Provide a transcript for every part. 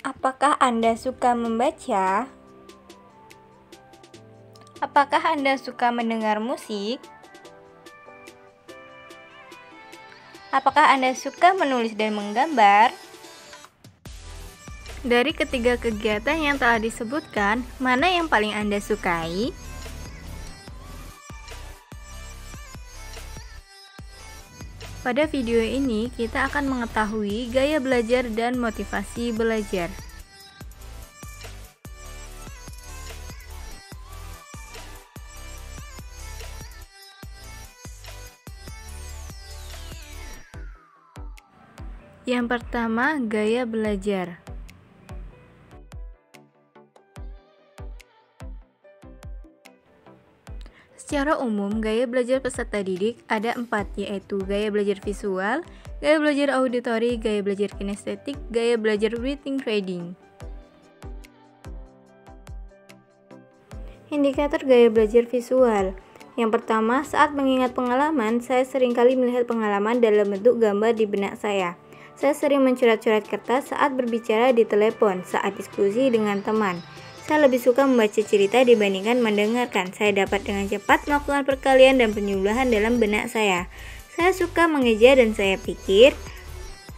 Apakah Anda suka membaca? Apakah Anda suka mendengar musik? Apakah Anda suka menulis dan menggambar? Dari ketiga kegiatan yang telah disebutkan, mana yang paling Anda sukai? Pada video ini, kita akan mengetahui gaya belajar dan motivasi belajar. Yang pertama, gaya belajar. Secara umum, gaya belajar peserta didik ada 4, yaitu gaya belajar visual, gaya belajar auditori, gaya belajar kinestetik, gaya belajar reading reading. Indikator gaya belajar visual. Yang pertama, saat mengingat pengalaman, saya seringkali melihat pengalaman dalam bentuk gambar di benak saya. Saya sering mencoret-coret kertas saat berbicara di telepon, saat diskusi dengan teman. Saya lebih suka membaca cerita dibandingkan mendengarkan. Saya dapat dengan cepat melakukan perkalian dan penjumlahan dalam benak saya. Saya suka mengeja dan saya pikir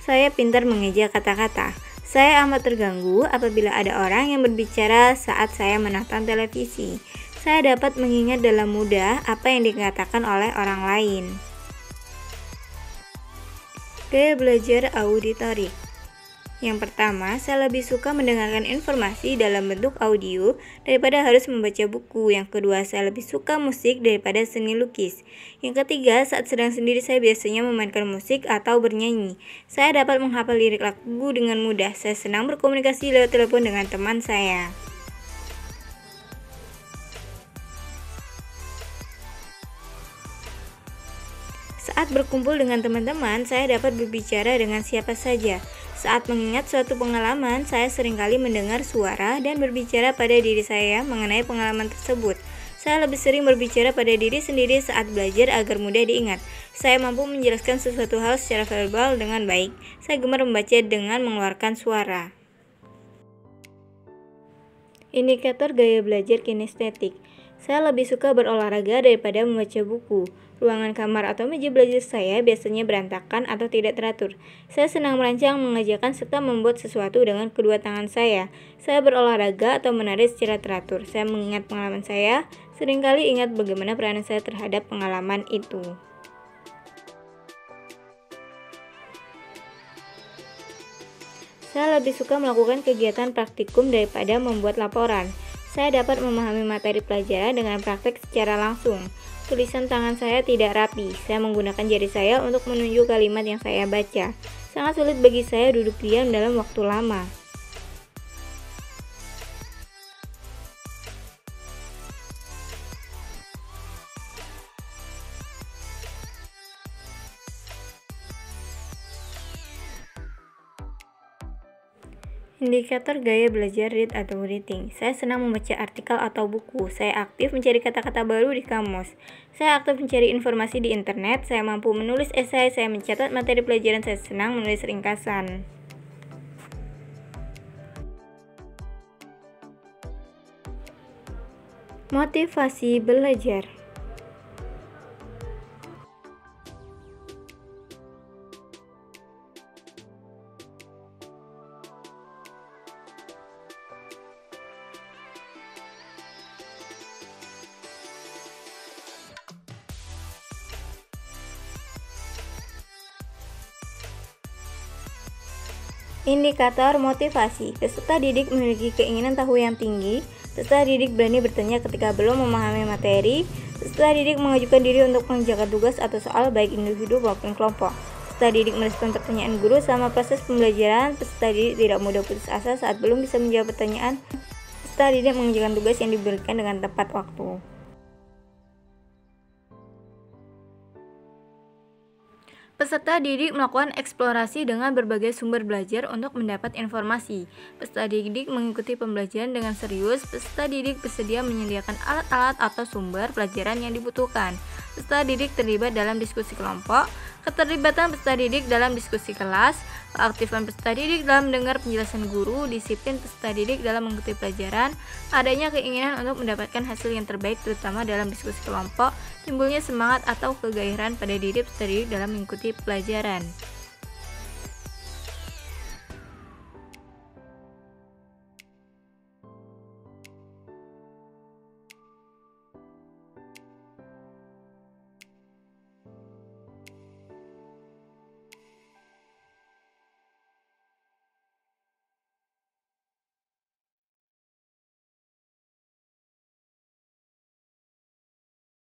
saya pintar mengeja kata-kata. Saya amat terganggu apabila ada orang yang berbicara saat saya menonton televisi. Saya dapat mengingat dalam mudah apa yang dikatakan oleh orang lain. Gaya belajar auditori. Yang pertama, saya lebih suka mendengarkan informasi dalam bentuk audio daripada harus membaca buku. Yang kedua, saya lebih suka musik daripada seni lukis. Yang ketiga, saat sedang sendiri saya biasanya memainkan musik atau bernyanyi. Saya dapat menghafal lirik lagu dengan mudah. Saya senang berkomunikasi lewat telepon dengan teman saya. Saat berkumpul dengan teman-teman, saya dapat berbicara dengan siapa saja. Saat mengingat suatu pengalaman, saya seringkali mendengar suara dan berbicara pada diri saya mengenai pengalaman tersebut. Saya lebih sering berbicara pada diri sendiri saat belajar agar mudah diingat. Saya mampu menjelaskan sesuatu hal secara verbal dengan baik. Saya gemar membaca dengan mengeluarkan suara. Indikator gaya belajar kinestetik. Saya lebih suka berolahraga daripada membaca buku. Ruangan kamar atau meja belajar saya biasanya berantakan atau tidak teratur. Saya senang merancang, mengerjakan, serta membuat sesuatu dengan kedua tangan saya. Saya berolahraga atau menari secara teratur. Saya mengingat pengalaman saya, seringkali ingat bagaimana peranan saya terhadap pengalaman itu. Saya lebih suka melakukan kegiatan praktikum daripada membuat laporan. Saya dapat memahami materi pelajaran dengan praktek secara langsung. Tulisan tangan saya tidak rapi. Saya menggunakan jari saya untuk menunjuk kalimat yang saya baca. Sangat sulit bagi saya duduk diam dalam waktu lama. Indikator gaya belajar read atau reading. Saya senang membaca artikel atau buku. Saya aktif mencari kata-kata baru di kamus. Saya aktif mencari informasi di internet. Saya mampu menulis esai. Saya mencatat materi pelajaran. Saya senang menulis ringkasan. Motivasi belajar. Indikator motivasi. Peserta didik memiliki keinginan tahu yang tinggi. Peserta didik berani bertanya ketika belum memahami materi. Peserta didik mengajukan diri untuk mengerjakan tugas atau soal baik individu maupun kelompok. Peserta didik merespon pertanyaan guru selama proses pembelajaran. Peserta didik tidak mudah putus asa saat belum bisa menjawab pertanyaan. Peserta didik mengerjakan tugas yang diberikan dengan tepat waktu. Peserta didik melakukan eksplorasi dengan berbagai sumber belajar untuk mendapat informasi. Peserta didik mengikuti pembelajaran dengan serius. Peserta didik bersedia menyediakan alat-alat atau sumber pelajaran yang dibutuhkan. Peserta didik terlibat dalam diskusi kelompok. Keterlibatan peserta didik dalam diskusi kelas. Keaktifan peserta didik dalam mendengar penjelasan guru. Disiplin peserta didik dalam mengikuti pelajaran. Adanya keinginan untuk mendapatkan hasil yang terbaik terutama dalam diskusi kelompok. Timbulnya semangat atau kegairahan pada diri peserta didik dalam mengikuti pelajaran.